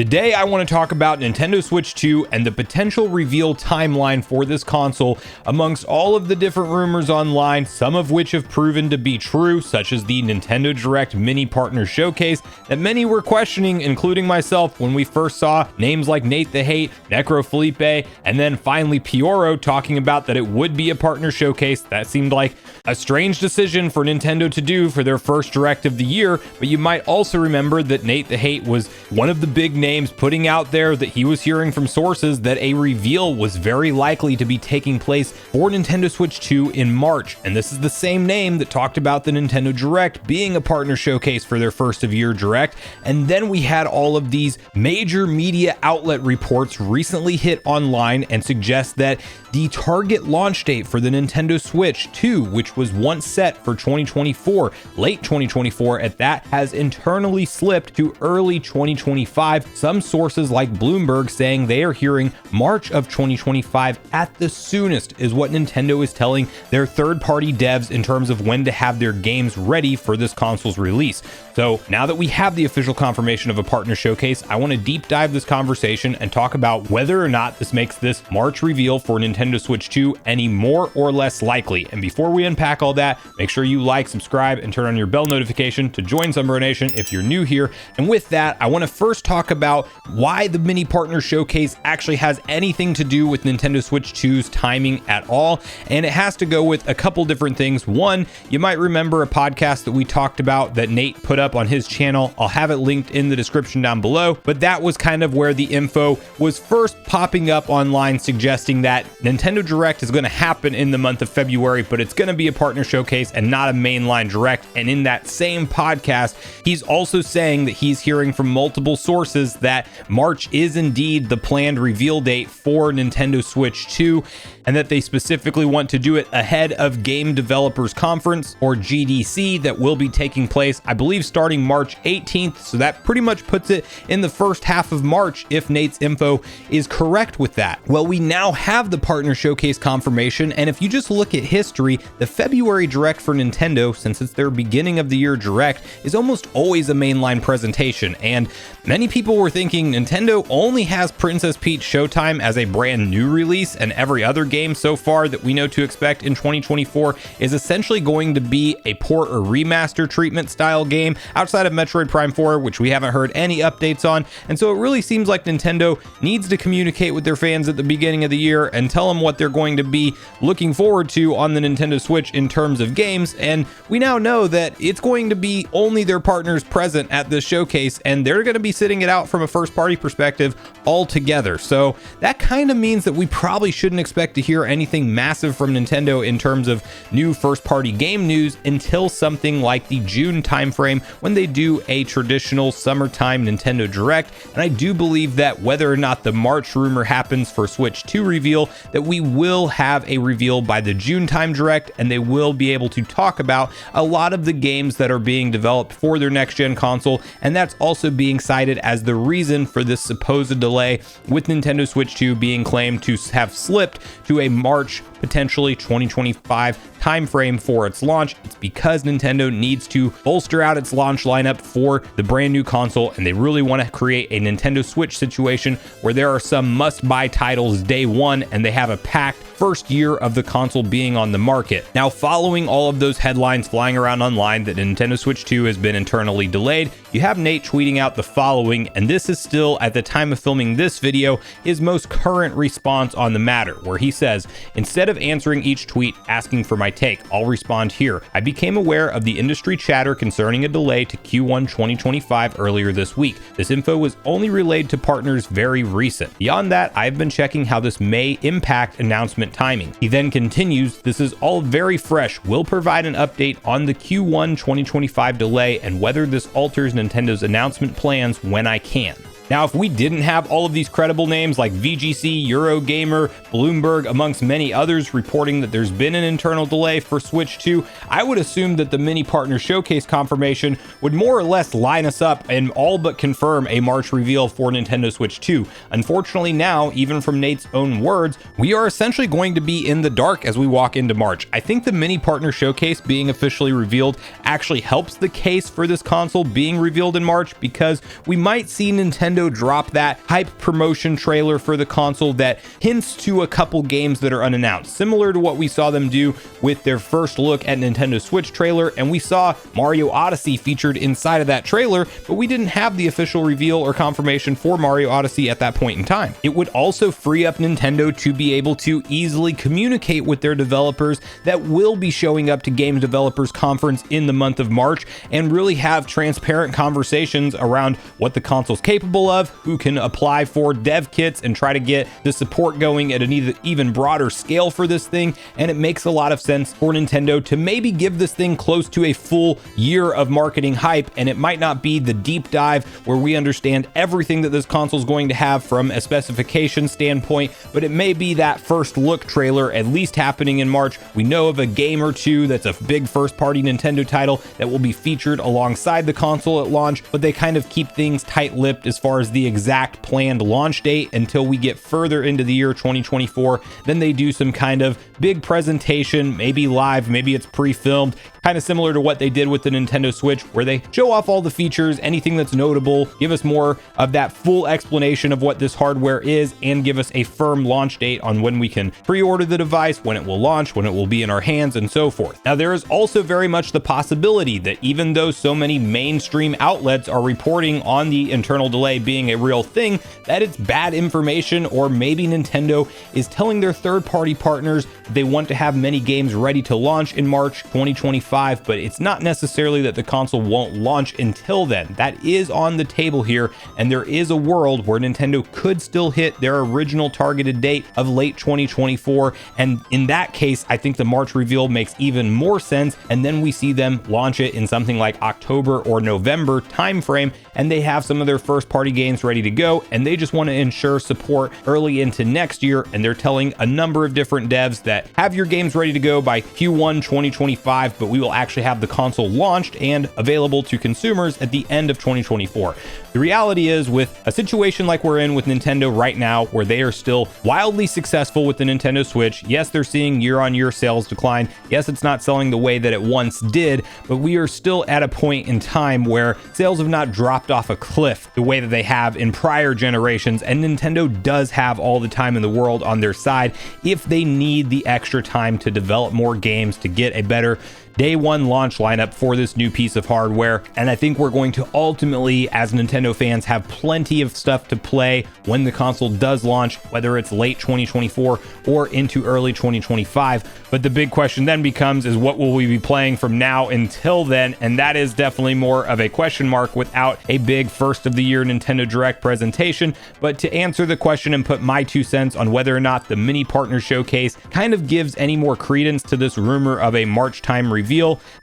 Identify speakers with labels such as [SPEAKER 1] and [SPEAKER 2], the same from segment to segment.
[SPEAKER 1] Today, I want to talk about Nintendo Switch 2 and the potential reveal timeline for this console amongst all of the different rumors online, some of which have proven to be true, such as the Nintendo Direct Mini Partner Showcase that many were questioning, including myself, when we first saw names like Nate the Hate, Necro Felipe, and then finally Pioro talking about that it would be a partner showcase. That seemed like a strange decision for Nintendo to do for their first Direct of the year, but you might also remember that Nate the Hate was one of the big names putting out there that he was hearing from sources that a reveal was very likely to be taking place for Nintendo Switch 2 in March. And this is the same name that talked about the Nintendo Direct being a partner showcase for their first of year Direct. And then we had all of these major media outlet reports recently hit online and suggest that the target launch date for the Nintendo Switch 2, which was once set for 2024, late 2024 at that, has internally slipped to early 2025. Some sources like Bloomberg saying they are hearing March of 2025 at the soonest is what Nintendo is telling their third-party devs in terms of when to have their games ready for this console's release. So now that we have the official confirmation of a partner showcase, I want to deep dive this conversation and talk about whether or not this makes this March reveal for Nintendo Switch 2 any more or less likely. And before we unpack all that, make sure you like, subscribe, and turn on your bell notification to join Sunbro Nation if you're new here. And with that, I want to first talk about why the mini partner showcase actually has anything to do with Nintendo Switch 2's timing at all. And it has to go with a couple different things. One, you might remember a podcast that we talked about that Nate put up on his channel. I'll have it linked in the description down below, but that was kind of where the info was first popping up online, suggesting that Nintendo Direct is going to happen in the month of February, but it's going to be a partner showcase and not a mainline Direct. And in that same podcast, he's also saying that he's hearing from multiple sources that March is indeed the planned reveal date for Nintendo Switch 2, and that they specifically want to do it ahead of Game Developers Conference, or GDC, that will be taking place, I believe, starting March 18th. So that pretty much puts it in the first half of March if Nate's info is correct with that. Well, we now have the partner showcase confirmation, and if you just look at history, the February Direct for Nintendo, since it's their beginning of the year Direct, is almost always a mainline presentation. And many people were thinking Nintendo only has Princess Peach Showtime as a brand new release, and every other game so far that we know to expect in 2024 is essentially going to be a port or remaster treatment style game outside of Metroid Prime 4, which we haven't heard any updates on. And so it really seems like Nintendo needs to communicate with their fans at the beginning of the year and tell them what they're going to be looking forward to on the Nintendo Switch in terms of games. And we now know that it's going to be only their partners present at this showcase, and they're going to be sitting it out from a first party perspective altogether. So that kind of means that we probably shouldn't expect to hear anything massive from Nintendo in terms of new first party game news until something like the June timeframe, when they do a traditional summertime Nintendo Direct. And I do believe that whether or not the March rumor happens for Switch 2 reveal, that we will have a reveal by the June time Direct, and they will be able to talk about a lot of the games that are being developed for their next gen console. And that's also being cited as the reason for this supposed delay, with Nintendo Switch 2 being claimed to have slipped to a March, potentially 2025 timeframe for its launch. It's because Nintendo needs to bolster out its launch lineup for the brand new console, and they really want to create a Nintendo Switch situation where there are some must-buy titles day one, and they have a packed first year of the console being on the market. Now, following all of those headlines flying around online that Nintendo Switch 2 has been internally delayed, you have Nate tweeting out the following, and this is still, at the time of filming this video, his most current response on the matter, where he says, "Instead of answering each tweet asking for my take, I'll respond here. I became aware of the industry chatter concerning a delay to Q1 2025 earlier this week. This info was only relayed to partners very recent. Beyond that, I've been checking how this may impact announcement timing." He then continues, "This is all very fresh. We'll provide an update on the Q1 2025 delay and whether this alters Nintendo's announcement plans when I can." Now, if we didn't have all of these credible names like VGC, Eurogamer, Bloomberg, amongst many others reporting that there's been an internal delay for Switch 2, I would assume that the mini partner showcase confirmation would more or less line us up and all but confirm a March reveal for Nintendo Switch 2. Unfortunately now, even from Nate's own words, we are essentially going to be in the dark as we walk into March. I think the mini partner showcase being officially revealed actually helps the case for this console being revealed in March, because we might see Nintendo Nintendo drop that hype promotion trailer for the console that hints to a couple games that are unannounced, similar to what we saw them do with their first look at Nintendo Switch trailer. And we saw Mario Odyssey featured inside of that trailer, but we didn't have the official reveal or confirmation for Mario Odyssey at that point in time. It would also free up Nintendo to be able to easily communicate with their developers that will be showing up to Game Developers Conference in the month of March, and really have transparent conversations around what the console's capable of, who can apply for dev kits and try to get the support going at an even broader scale for this thing. And it makes a lot of sense for Nintendo to maybe give this thing close to a full year of marketing hype, and it might not be the deep dive where we understand everything that this console is going to have from a specification standpoint, but it may be that first look trailer at least happening in March. We know of a game or two that's a big first party Nintendo title that will be featured alongside the console at launch, but they kind of keep things tight-lipped as far as the exact planned launch date until we get further into the year 2024. Then they do some kind of big presentation, maybe live, maybe it's pre-filmed, kind of similar to what they did with the Nintendo Switch, where they show off all the features, anything that's notable, give us more of that full explanation of what this hardware is, and give us a firm launch date on when we can pre-order the device, when it will launch, when it will be in our hands, and so forth. Now, there is also very much the possibility that even though so many mainstream outlets are reporting on the internal delay being a real thing, that it's bad information, or maybe Nintendo is telling their third-party partners they want to have many games ready to launch in March 2025, but it's not necessarily that the console won't launch until then. That is on the table here, and there is a world where Nintendo could still hit their original targeted date of late 2024, and in that case, I think the March reveal makes even more sense, and then we see them launch it in something like October or November timeframe, and they have some of their first party games ready to go, and they just want to ensure support early into next year, and they're telling a number of different devs that have your games ready to go by Q1 2025, but we will actually have the console launched and available to consumers at the end of 2024. The reality is, with a situation like we're in with Nintendo right now, where they are still wildly successful with the Nintendo Switch, yes, they're seeing year-on-year sales decline. Yes, it's not selling the way that it once did, but we are still at a point in time where sales have not dropped off a cliff the way that they have in prior generations, and Nintendo does have all the time in the world on their side if they need the extra time to develop more games, to get a better day one launch lineup for this new piece of hardware. And I think we're going to ultimately, as Nintendo fans, have plenty of stuff to play when the console does launch, whether it's late 2024 or into early 2025. But the big question then becomes, is what will we be playing from now until then? And that is definitely more of a question mark without a big first of the year Nintendo Direct presentation. But to answer the question and put my 2 cents on whether or not the mini partner showcase kind of gives any more credence to this rumor of a March time reveal,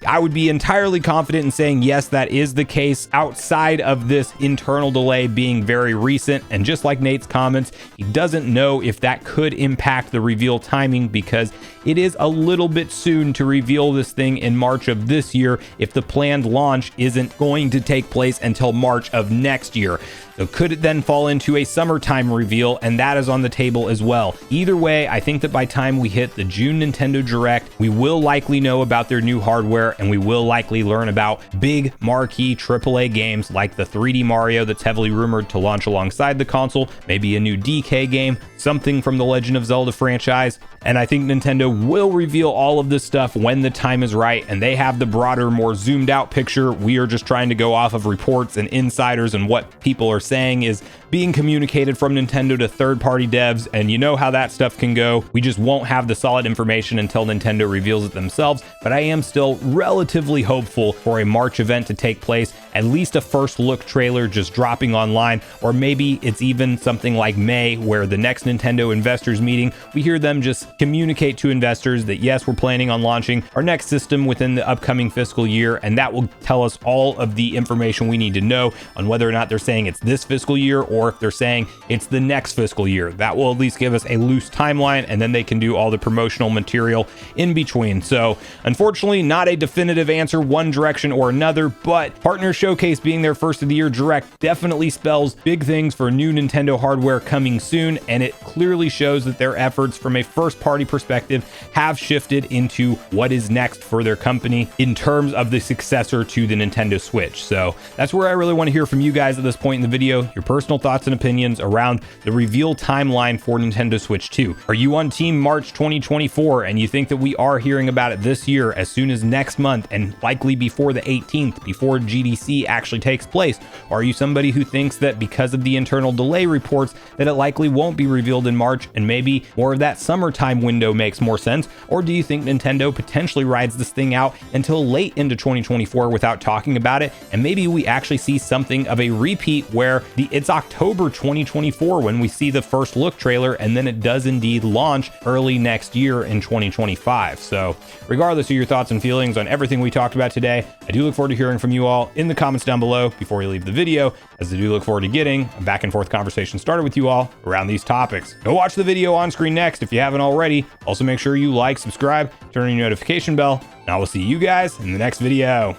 [SPEAKER 1] I would be entirely confident in saying yes, that is the case, outside of this internal delay being very recent. And just like Nate's comments, he doesn't know if that could impact the reveal timing, because it is a little bit soon to reveal this thing in March of this year if the planned launch isn't going to take place until March of next year. So could it then fall into a summertime reveal? And that is on the table as well. Either way, I think that by time we hit the June Nintendo Direct, we will likely know about their new hardware, and we will likely learn about big marquee AAA games like the 3D Mario that's heavily rumored to launch alongside the console, maybe a new DK game, something from the Legend of Zelda franchise. And I think Nintendo will reveal all of this stuff when the time is right, and they have the broader, more zoomed out picture. We are just trying to go off of reports and insiders, and what people are saying is being communicated from Nintendo to third-party devs, and you know how that stuff can go. We just won't have the solid information until Nintendo reveals it themselves, but I am still relatively hopeful for a March event to take place, at least a first look trailer just dropping online, or maybe it's even something like May, where the next Nintendo investors meeting, we hear them just communicate to investors that yes, we're planning on launching our next system within the upcoming fiscal year, and that will tell us all of the information we need to know on whether or not they're saying it's this fiscal year, or if they're saying it's the next fiscal year. That will at least give us a loose timeline, and then they can do all the promotional material in between. So unfortunately, not a definitive answer one direction or another, but Partner Showcase being their first of the year Direct definitely spells big things for new Nintendo hardware coming soon, and it clearly shows that their efforts from a first party perspective have shifted into what is next for their company in terms of the successor to the Nintendo Switch. So that's where I really want to hear from you guys at this point in the video, your personal thoughts and opinions around the reveal timeline for Nintendo Switch 2. Are you on Team March 2024 and you think that we are hearing about it this year as soon as next month and likely before the 18th, before GDC actually takes place? Or are you somebody who thinks that because of the internal delay reports that it likely won't be revealed in March and maybe more of that summertime window makes more sense? Or do you think Nintendo potentially rides this thing out until late into 2024 without talking about it, and maybe we actually see something of a repeat where it's October 2024 when we see the first look trailer, and then it does indeed launch early next year in 2025. So regardless of your thoughts and feelings on everything we talked about today, I do look forward to hearing from you all in the comments down below before you leave the video, as I do look forward to getting a back and forth conversation started with you all around these topics. Go watch the video on screen next if you haven't already. Also make sure you like, subscribe, turn on your notification bell, and I will see you guys in the next video.